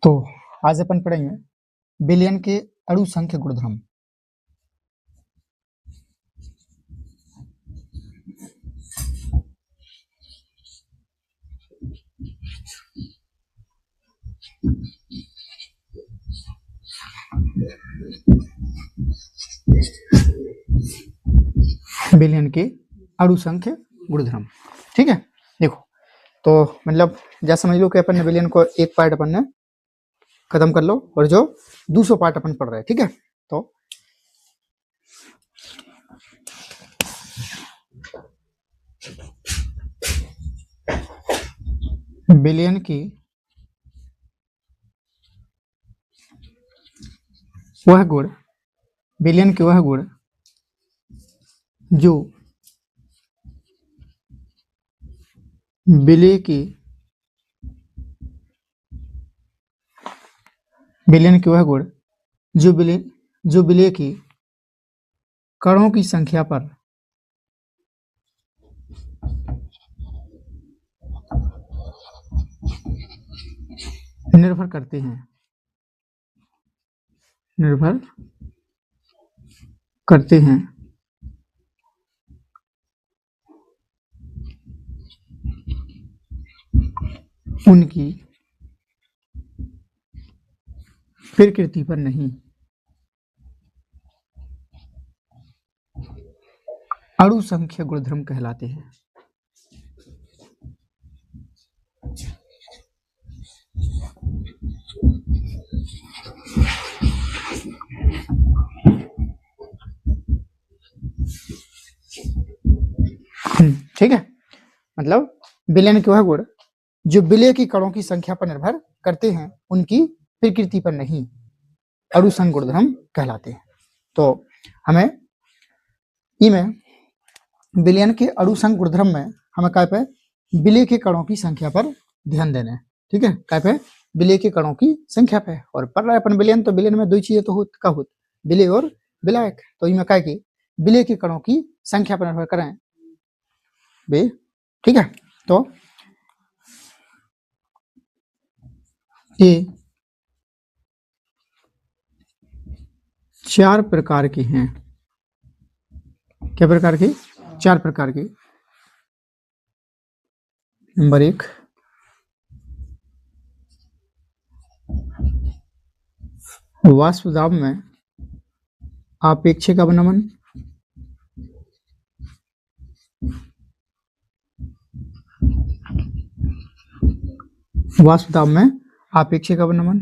तो आज अपन पढ़ेंगे विलयन के अणु संख्य गुणधर्म। विलयन के अणु संख्य गुणधर्म, ठीक है। देखो, तो मतलब जैसा समझ लो कि अपन ने विलयन को एक पार्ट अपन ने खत्म कर लो और जो दूसरा पार्ट अपन पढ़ रहे हैं, ठीक है। तो विलयन की वह गुण, विलयन के वह गुण जो विलय की विलयन के वह गुण जो विलय की कणों की संख्या पर निर्भर करते हैं, उनकी प्रकृति पर नहीं। अणु संख्या गुणधर्म कहलाते हैं। ठीक है, मतलब विलयन के वह गुण जो विलय की कणों की संख्या पर निर्भर करते हैं, उनकी प्रकृति पर नहीं, अणु संख्या गुणधर्म कहलाते हैं। तो हमें इनमें विलयन के अणु संख्या गुणधर्म में हमें क्या पे विलय के कणों की संख्या पर ध्यान देना है, ठीक है। क्या पे विलय के कणों की संख्या पे, और पढ़ रहे अपन विलयन, तो विलयन में दो चीजें तो होत विलय और विलायक। तो इनमें क्या की विलय के कणों की संख्या पर निर्भर करें बे, ठीक है। तो ये 4 प्रकार की हैं। क्या प्रकार की? 4 प्रकार की। नंबर 1, वाष्पदाब में आपेक्षिक अवनमन। वाष्पदाब में आपेक्षिक अवनमन,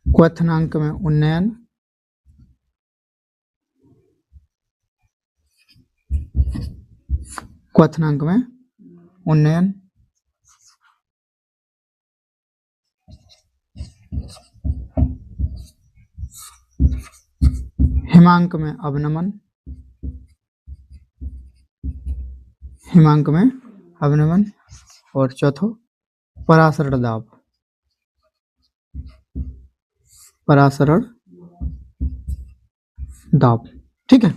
क्वथनांक में उन्नयन, क्वथनांक में उन्नयन, हिमांक में अवनमन, हिमांक में अवनमन, और चौथो परासरण दाब, परासरण दाब, ठीक है।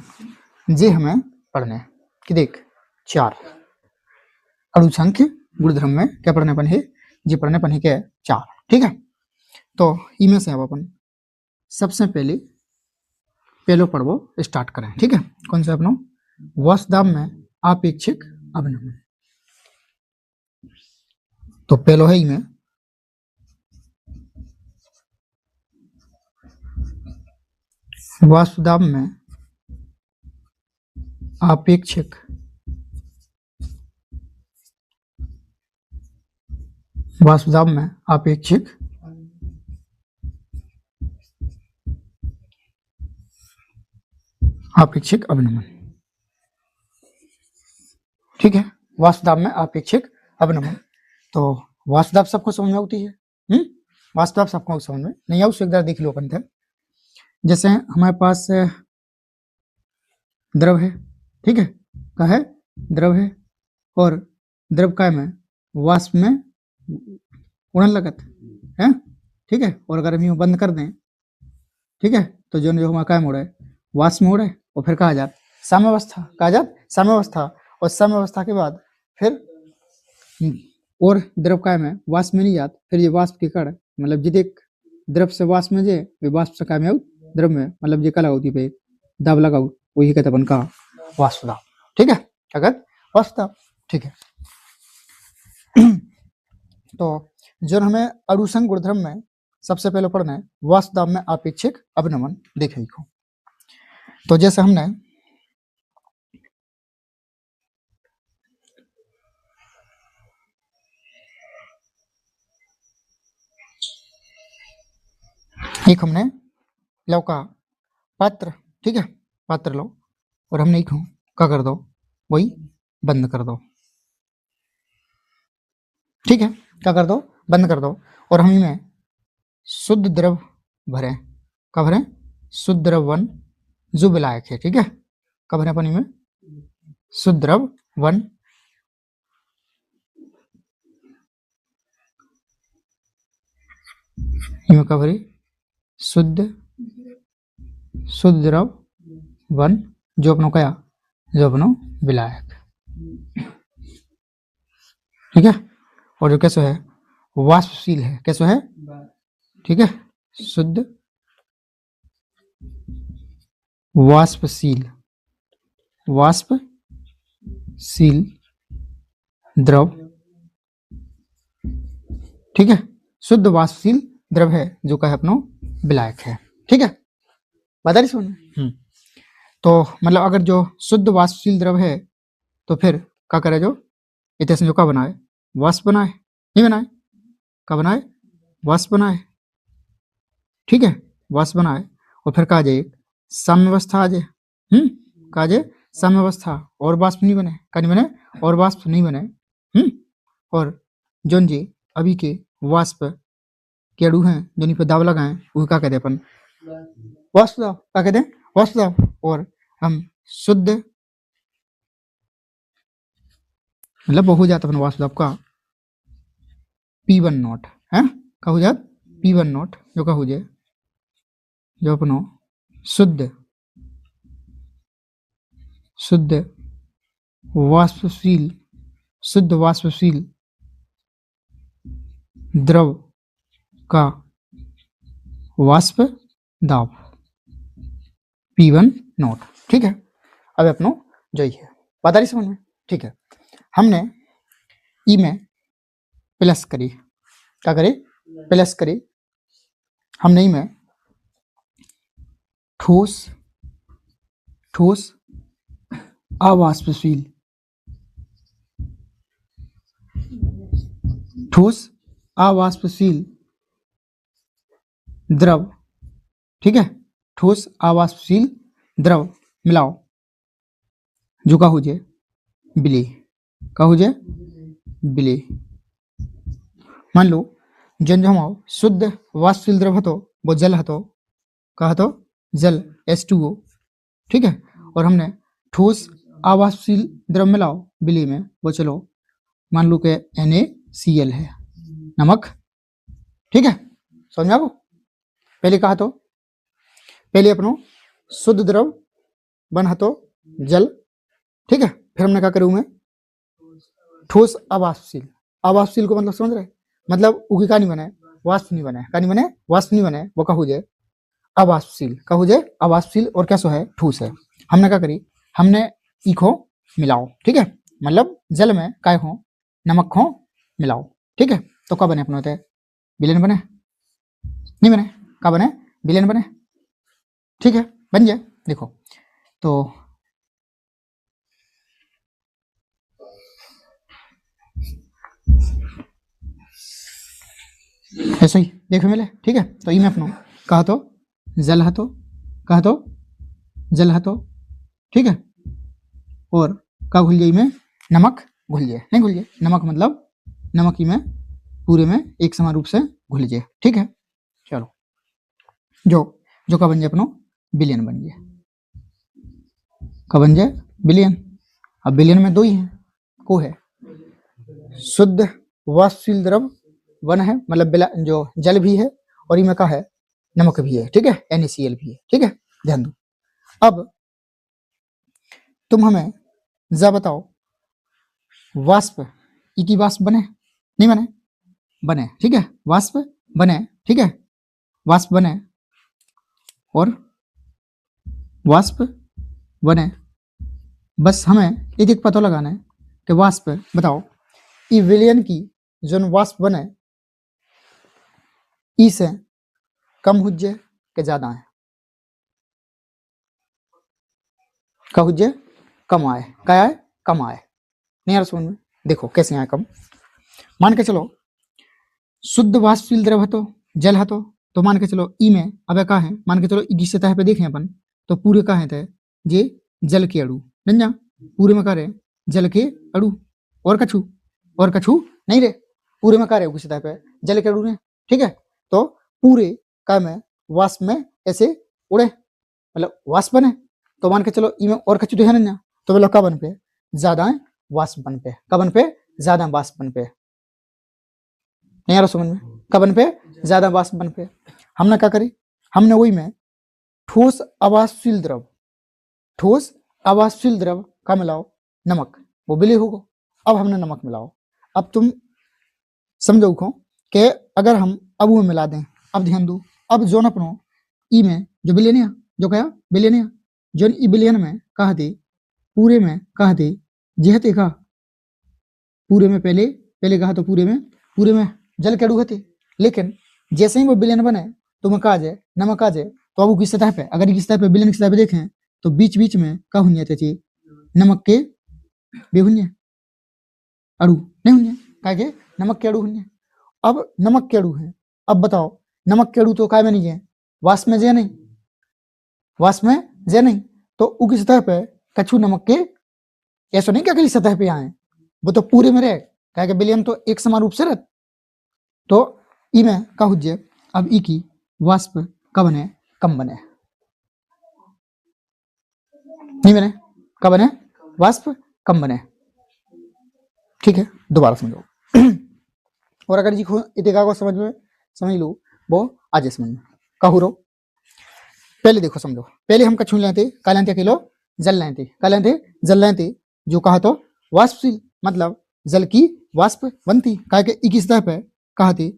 ये हमें पढ़ना है कि देख 4 अणु संख्य गुणधर्म में क्या पढ़ने अपन है, जी पढ़ने अपन है क्या 4, ठीक है। तो इनमें से अब अपन सबसे पहले पहलो पढ़वो स्टार्ट करें, ठीक है। कौन सा अपनो वाष्पदाब में आपेक्षिक अवनमन। तो पहलो है इनमें वाष्पदाब में आपेक्षिक वाष्पदाब में आपेक्षिक अवनमन, ठीक है। वाष्पदाब में आपेक्षिक अवनमन। तो वाष्पदाब सबको समझ में आती है, वाष्पदाब सबको समझ में नहीं आउ एक बार देख लो अपन थे। जैसे हमारे पास द्रव है, ठीक है, क्या है द्रव है, और द्रव का में वाष्प में उड़न लगत है, ठीक है। और अगर हम यूं बंद कर दें, ठीक है, तो जो हमारा काय मोड़ है वाष्प में हो रहा है और फिर कहा जात साम्यावस्था, कहा जात साम्यावस्था, और साम्यावस्था के बाद फिर और द्रव कायम है, वाष्प में नहीं जात, फिर ये वाष्प के कण मतलब जितने द्रव से वाष्प में जे वे वाष्प से कायम द्रव में मतलब ये कला होती पे दाब लगाओ वही कहते अपन का वाष्प दाब। ठीक है, अगर वाष्प दाब। ठीक है, तो जो हमें अरुसंग गुणधर्म में सबसे पहले पढ़ना है वाष्प दाब में आपेक्षिक अवनमन। देखे तो जैसे हमने एक हमने लौका पात्र, ठीक है, पात्र लो और हमने एक क्या कर दो वही बंद कर दो। ठीक है, क्या कर दो बंद कर दो और हम में शुद्ध द्रव भरे, कब भरे शुद्ध द्रव वन जो विलायक है। ठीक है, कब भरे पानी में शुद्ध द्रव वन, इनमें कब भरे शुद्ध शुद्ध द्रव वन जो अपनो क्या जो अपनो विलायक। ठीक है, और जो कैसे है वाष्पशील है, कैसे है, ठीक है, शुद्ध वाष्पशील, वाष्पशील द्रव। ठीक है, शुद्ध वाष्पशील द्रव है जो कहे अपनो विलायक है। ठीक है, बता रही सुन। तो मतलब अगर जो शुद्ध वाष्पशील द्रव है तो फिर क्या करे जो इतने जो का बनाए वाष्प बनाए, नहीं बनाए, का बनाए वाष्प बनाए। ठीक है, वाष्प बनाए और फिर कहा जाए साम्यावस्था आ जाए, कहा जाए साम्यावस्था और वाष्प नहीं बने, का नहीं बने और वाष्प नहीं बने। और जोन जी अभी के वाष्प के अणु हैं जो इन पर दाब लगाए वो क्या कहते हैं अपन वाष्प दाब, क्या कहते हैं वाष्प दाब। और हम शुद्ध मतलब हो जाता अपन वाष्प दाब का P1 नॉट है, का हो जात P1 नॉट जो का हो जाए जो अपनो शुद्ध शुद्ध वाष्पशील शुद्ध वाष्पशील द्रव का वाष्प दाब P1 नॉट। ठीक है, अब अपनो जो है बता रही समझ में। ठीक है, हमने ई में प्लस करी, क्या करे प्लस करी, हमने ई में ठोस ठोस अवाष्पशील ठोस अवाष्पशील द्रव, ठीक है, ठोस अवाष्पशील द्रव मिलाओ जो का हो जाए विलेय, का हो जाए विलेय। मान लो जन हम शुद्ध वाष्पशील द्रव हतो वो जल हतो, का हतो जल H2O। ठीक है, और हमने ठोस अवाष्पशील द्रव मिलाओ विलेय में वो चलो मान लो के NaCl है नमक। ठीक है, समझ में आपको। पहले कहा तो पहले अपनो शुद्ध द्रव बन हतो जल। ठीक है, फिर हमने क्या करूँ मैं ठोस अवाष्पशील, अवाष्पशील को मतलब समझ रहे, मतलब उगी का नहीं बने वाष्प नहीं बने, का नहीं बने वाष्प नहीं बने वो का हो जाए अवाष्पशील, का हो जाए अवाष्पशील और कैसो है ठोस है। हमने क्या करी हमने इको मिलाओ। ठीक है, मतलब जल में काय हो नमक हो मिलाओ। ठीक है, तो क्या बने अपने होते विलेन बने, नहीं बने, का बने विलेन बने। ठीक है, बन जाए। देखो तो ऐसा ही देखो मिले। ठीक है, तो ई में अपनो कहा तो जल हतो, कहा तो जल हतो। ठीक है, और का घुल जाए में नमक घुल जाए, नहीं घुल जाए नमक मतलब नमक ही में पूरे में एक समान रूप से घुल जाए। ठीक है, चलो जो जो का बन जाए अपनो विलेन बन जाए, का बन जाए विलेन। अब विलेन में दो ही है, को है शुद्ध वाष्पशील द्रव वन है मतलब जो जल भी है और इनमें का है नमक भी है। ठीक है, NaCl भी है। ठीक है, ध्यान दो। अब तुम हमें जा बताओ, वाष्प ई की वाष्प बने नहीं बने? बने, ठीक है, वाष्प बने, ठीक है, वाष्प बने और वाष्प बने, बस हमें एक पता लगाना है कि वाष्प बताओ ई विलयन की जो वाष्प बने ई से कम हुज्जे के ज्यादा है? का हुज्जे कम आए, क्या आए? कम आए। नहीं यार समझ में? देखो कैसे आए कम। मान के चलो शुद्ध वाष्पशील द्रव है तो जल है तो मान के चलो ई में अब का है, मान के चलो ई की सतह पे देखें अपन तो पूरे का है थे ये जल के अणु नहीं जा, पूरे में का रहे जल के अणु और कछु नहीं रे, पूरे में का रहे सतह पे जल के अणु ने, ठीक है। तो पूरे का में वाष्प में ऐसे उड़े, मतलब वाष्प बने, तो मान के चलो ई में और कछु तो है नहीं, तो मतलब का बन पे ज्यादा वाष्प बन पे, का बन पे ज्यादा वाष्प बन पे, नहीं आ रहा समझ में? कबन पे ज्यादा वाष्प बन पे हमने क्या करी, हमने वही में ठोस अवाष्पशील द्रव का मिलाओ नमक, वो बिली होगा। अब हमने नमक मिलाओ, अब तुम समझो कि अगर हम अब वो मिला दें, अब ध्यान दो, अब जोन अपनो ई में जो बिलियनिया जो कहा बिलियनिया जो ई बिलियन में कहा थे पूरे में कहा थे जेहते का पूरे में पहले कहा तो पूरे में जल के अणु थे, लेकिन जैसे ही वो बिलियन बने तो नमक आ जाए तो अब की सतह पे अगर इस सतह पे बिलियन की सतह पे देखें तो बीच बीच में क्या हुई थे नमक के बेहुन्य अणु नहीं हुई, क्या के नमक के अणु हुई। अब नमक के अणु है, अब बताओ नमक के अणु तो काय में नहीं है, वाष्प में जे नहीं, वाष्प में जे नहीं, तो उगी सतह पे कछु नमक के ऐसा नहीं क्या सतह पे आए, वो तो पूरे में रहे, क्या के बिलियन तो एक समान रूप से रहे, तो ई में का हुज्जे अब ई की वाष्प का बने कम बने, नहीं बने, का बने वाष्प कम बने, ठीक है। दोबारा समझो और अगर जी इतिका को समझ लो वो आज समझ में कहू रो। पहले देखो समझो, पहले हम कछु लेते का लेते किलो जल लेते, का लेते जल लेते, जो कहा तो वाष्पशील मतलब जल की वाष्प बनती, कहा के ई की सतह पे कहा थे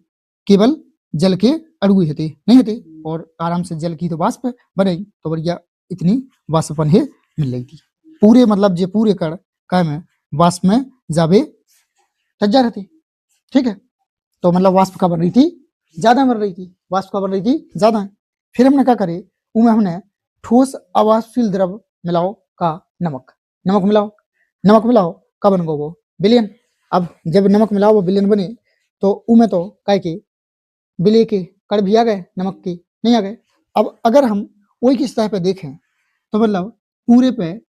केवल जल के अणु होते नहीं होते और आराम से जल की तो वाष्प बने, तो बढ़िया इतनी वाष्पन है मिल रही थी पूरे, मतलब जो पूरे कण का में वाष्प में जावे सज्जा रहती, ठीक है। तो मतलब वाष्प का बन रही थी ज्यादा बन रही थी, वाष्प का बन रही थी ज्यादा। फिर हमने क्या करे उनमें हमने ठोस अवाष्पशील द्रव मिलाओ का नमक मिलाओ का बन गो वो विलयन। अब जब नमक मिलाओ वो विलयन बने तो उनमें तो काय के विलय के कण भी आ गए, नमक के नहीं आ गए। अब अगर हम वही की सतह पे देखें तो मतलब पूरे पे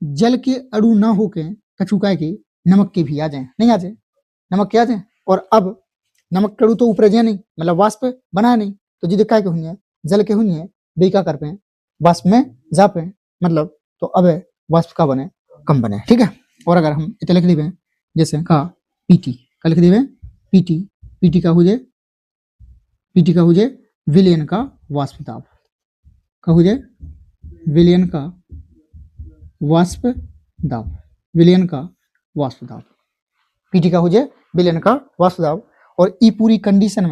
जल के अणु ना होके कछु काय के नमक के भी आ जाए, नहीं आ जाए, नमक के आ जाए, और अब नमक के अणु तो ऊपर जाए नहीं, मतलब वाष्प बनाए नहीं, तो जिद काय के हुई है जल के हुई है बेका कर पे वाष्प में जा पे, मतलब तो अब वाष्प का बने कम बने, ठीक है। और अगर हम इतने लिख दी जैसे का पीटी का लिख दी पीटी का हो जाए विलयन का वाष्प दाब का हो जाए विलयन का वाष्प दाब, विलयन का वाष्प दाब, पीटी का हो जाए विलयन का वाष्प दाब। और ई पूरी कंडीशन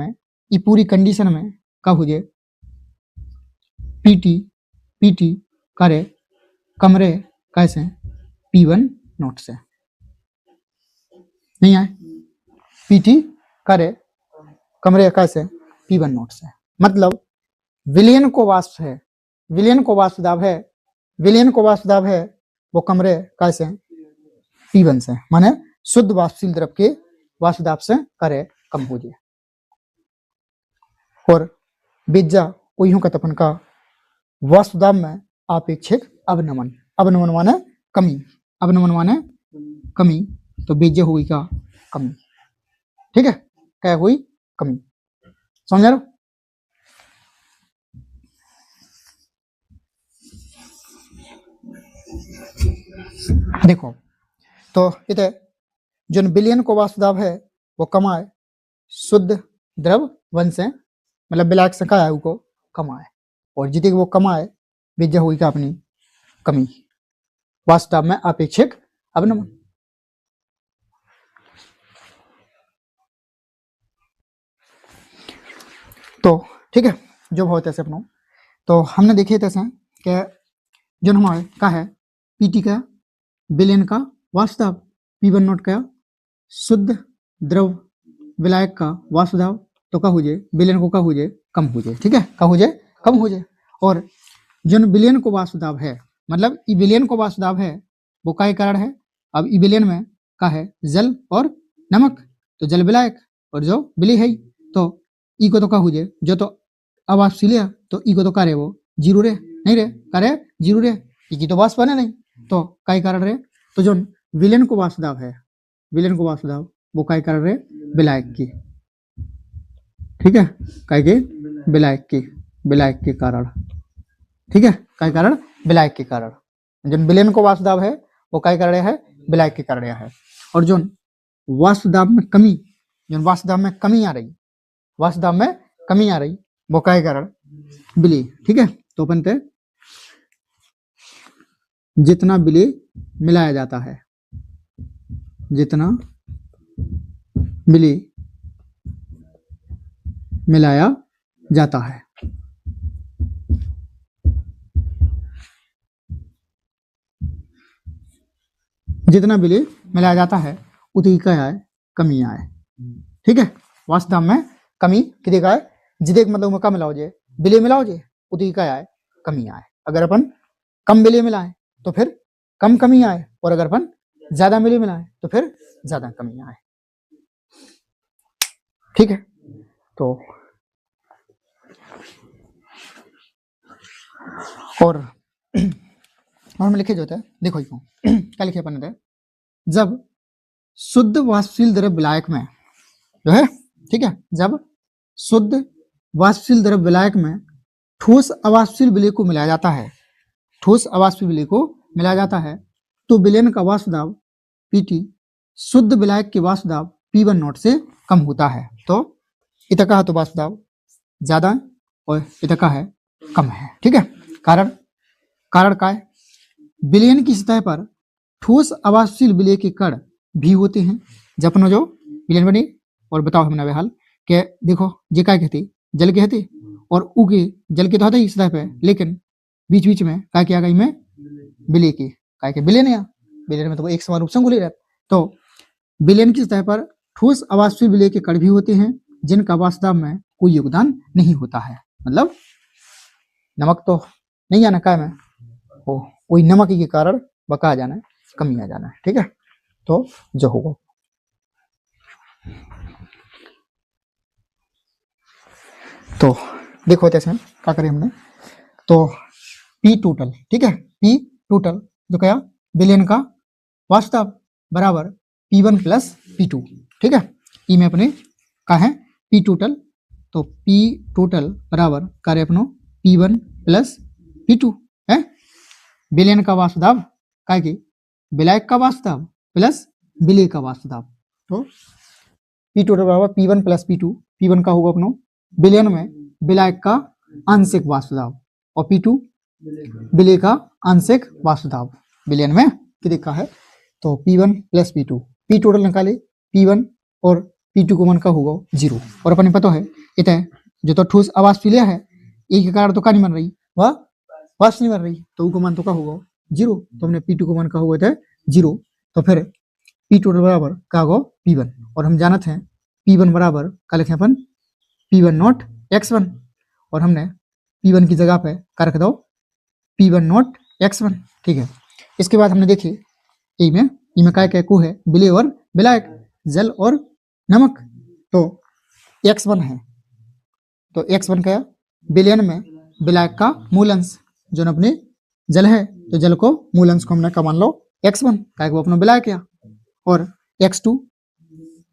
में का हो जाए पीटी करे कमरे कैसे P1 नोट से नहीं आए, पीटी करे कमरे कैसे P1 नोट से, मतलब विलयन को वाष्प है, विलयन को वाष्प दाब है वो कमरे कैसे P1 से, माने शुद्ध वाष्पशील द्रव के वाष्प दाब से करे कम हो जाए। और बीजा उइयों का तपन का वाष्प दाब में आपेक्षिक अवनमन माने कमी, तो बीजे हुई का कमी, ठीक है, क्या हुई कमी, समझ रहे हो? देखो तो इते जो विलयन को वाष्प दाब है वो कमाए शुद्ध द्रव वन से, मतलब बिलाक से का है वो कमाए, और जितने वो कमाए बीजा हुई का अपनी कमी, वास्तव में अपेक्षित अवनमन। तो ठीक है, जो बहुत ऐसे अपना तो हमने देखे थे कि जो हमारे का है पीटी का विलयन का वास्तव, P1 नॉट का शुद्ध द्रव विलायक का वास्तव, तो का हो जाए विलयन को का हो जाए कम हो जाए, ठीक है, का हो जाए कम हो जाए। और जो विलयन को वास्तव है, मतलब ई विलयन को वास्तव है वो का कारण है। अब ई विलयन में का है जल और नमक, तो जल विलायक और जो विलय है तो ई को तो का हो जाए, जो तो अवाष्पशील है तो ई को तो का रहे वो जीरो रे नहीं रे, का रहे जीरो रे, ई की तो वाष्प बने नहीं, तो का कारण रहे। तो जो विलयन को वास्तव है, विलयन को वास्तव वो का कारण रहे विलायक की, ठीक है, का के विलायक के कारण, ठीक है, का कारण विलायक के कारण। जो विलयन को वास्तव है वो का कारण है विलायक के कारण है। और जो वास्तव में कमी, जो वास्तव में कमी आ रही, वास्तव में कमी आ रही वो का कारण विलय, ठीक है। तो अपन ते जितना विलय मिलाया जाता है, जितना विलय मिलाया जाता है, जितना विलय मिलाया जाता है उतनी क्या है कमी आए, ठीक है। वास्तव में कमी कितने का है, जितने मतलब में कम मिलाओ जे विलय मिलाओ जे उतनी क्या है कमी आए। अगर अपन कम विलय मिलाए तो फिर कम कमी आए, और अगर अपन ज्यादा विलय मिलाए तो फिर ज्यादा कमी आए, ठीक है। तो और हम लिखे जो होता है देखो क्यों क्या लिखे अपन ने, जब शुद्ध वाष्पशील द्रव विलायक में जो है, ठीक है, जब शुद्ध वाष्पशील द्रव विलायक में ठोस अवाष्पशील विलय को मिलाया जाता है, ठोस अवाष्पशील विलय को मिलाया जाता है, तो विलयन का वाष्पदाब पीटी शुद्ध विलायक के वाष्पदाब P1 नॉट से कम होता है। तो इतना का तो वाष्पदाब ज्यादा और इतना का है कम है, ठीक है। कारण का है विलयन की सतह पर ठोस अवाष्पशील विलय के कण भी होते हैं। जब अपना जो विलयन बने, और बताओ हमने हाल के देखो जे क्या कहते जल के हते, और उगे जल के तो होता ही सतह पे, लेकिन बीच बीच में क्या किया गई में विलय की क्या के विलयन या विलयन में तो वो एक समान रूप से घुले रहते। तो विलयन की सतह पर ठोस अवाष्पशील विलय के कण भी होते हैं जिनका वास्तव में कोई योगदान नहीं होता है। मतलब नमक तो नहीं आना क्या में वो कोई नमक के कारण बका आ जाना है, कमी आ जाना है, ठीक है। तो जो होगा तो देखो जैसे क्या करें हमने, तो P टोटल, ठीक है, P टोटल जो क्या विलयन का वास्तव बराबर P1 प्लस P2, ठीक है। ई में अपने का है P टोटल, तो P टोटल बराबर कार्य अपनो P1 प्लस P2 है। विलयन का वास्तव का की विलायक का वास्तव प्लस विलय का वास्तव, तो P टोटल बराबर P1 प्लस P2। P1 का होगा अपनो विलयन में विलायक का आंशिक वास्तव, और P2 विलय का आंशिक वास्तव। विलयन में कितने का है तो P1 plus P2, P total निकाले P1 और P2 को मन का होगा 0। और अपन पता है इतना जो तो ठोस अवाष्पशील है एक के कारण तो का नहीं बन रही, वह वाष्प नहीं बन रही, तो को मन तो का होगा 0। तो हमने P2 को मन का होगा था 0, तो फिर P टोटल बराबर का होगा P1। और हम जानते हैं P1 बराबर का लिखे अपन P1 नॉट x1, और हमने P1 की जगह पे क्या रख दो P1 नॉट x1, ठीक है। इसके बाद हमने देखे ई में क्या को है विलय और विलायक, जल और नमक, तो x1 है, तो x1 क्या विलयन में विलायक का मूल अंश, जो अपने जल है तो जल को मूल अंश को हमने क्या मान लो x1 क्या को अपना विलायक या, और x2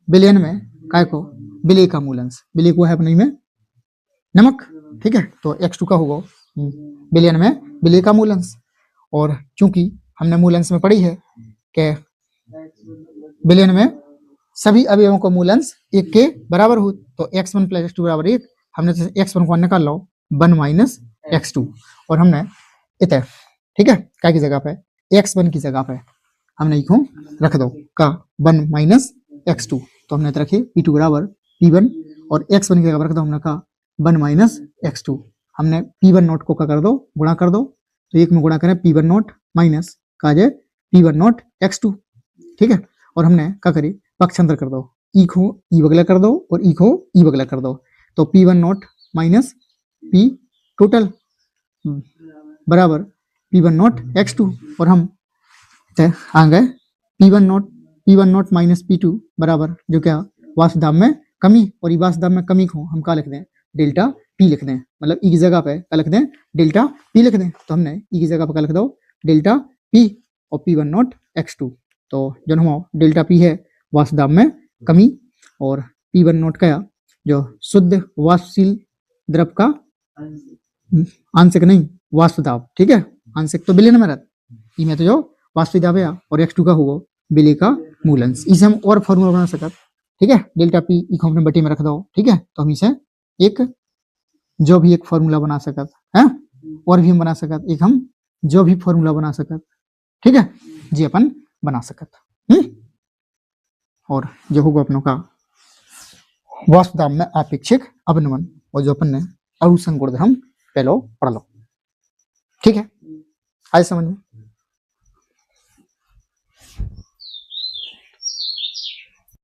विलयन में क्या को विलय का मूल अंश, विलय को है अपने में नमक, ठीक है। तो x2 का होगा विलयन में विलय का मूल अंश, और चूंकि हमने मूल अंश में पढ़ी है कि विलयन में सभी अवयवों का मूल अंश 1 के बराबर हो, तो x1 प्लस x2 बराबर 1। हमने x1 को निकाल लो 1 माइनस x2, और हमने इतना ठीक है, क्या की जगह पे x1 की जगह पे हमने लिखो रख दो का 1 माइनस x2, तो हमने तो रखे p2 बराबर p1 और x1 की जगह पर रख दो हमने का 1 माइनस x2। हमने p1 नोट को क्या कर दो, गुणा कर दो, तो एक में गुणा करें p1 नोट माइनस का जाए p1 नोट x2, ठीक है। और हमने क्या करी पक्षांतर कर दो, ई को ई बगला कर दो और ई को ई बगला कर दो, तो p1 note minus p total बराबर p1 नोट x2। और हम आ गए p1 नोट माइनस p2 बराबर जो क्या वास्तव में कमी, और वास्तव में कमी को हम क्या लिख दें डेल्टा p लिख दें, मतलब ई की जगह पे क्या लिख दें डेल्टा p लिख दें। तो हमने ई की जगह पे क्या लिख दो डेल्टा p और p1 नोट x2, तो जो हम डेल्टा p है वास्तव में कमी और p1 नोट क्या जो शुद्ध वाष्पशील द्रव का आंशिक नहीं वाष्प दाब, ठीक है। आंशिक तो विलयन में रहता, ई में तो जो वाष्पिक दाब है और x2 का होगा विलय का मूल अंश। इसे हम और फॉर्मूला बना सकते, ठीक है, डेल्टा p को अपने बटे में रख दो, ठीक है। तो हम इसे एक जो भी एक फॉर्मूला बना सकते हैं, और भी हम बना सकते, एक हम जो भी फॉर्मूला बना सकते, ठीक है जी, अपन बना सकते। और जो होगा अपनों का वाष्प दाब में आपेक्षिक अवनमन, और जो अपन ने अणु संग गुणधर्म पहले पढ़ लो, ठीक है, आज समझ में।